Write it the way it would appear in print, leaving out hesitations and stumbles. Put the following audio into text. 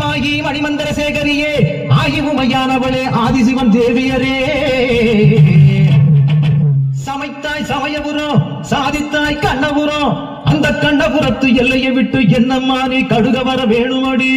ஆகி மணிமந்திர சேகரியே ஆகி உமையானவளே ஆதிசிவன் தேவியரே சமைத்தாய் சமயபுரம் சாதித்தாய் கண்ணபுரம் அந்த கண்ணபுரத்து எல்லையை விட்டு என்னம்மா நீ கடுக வர வேணுமடி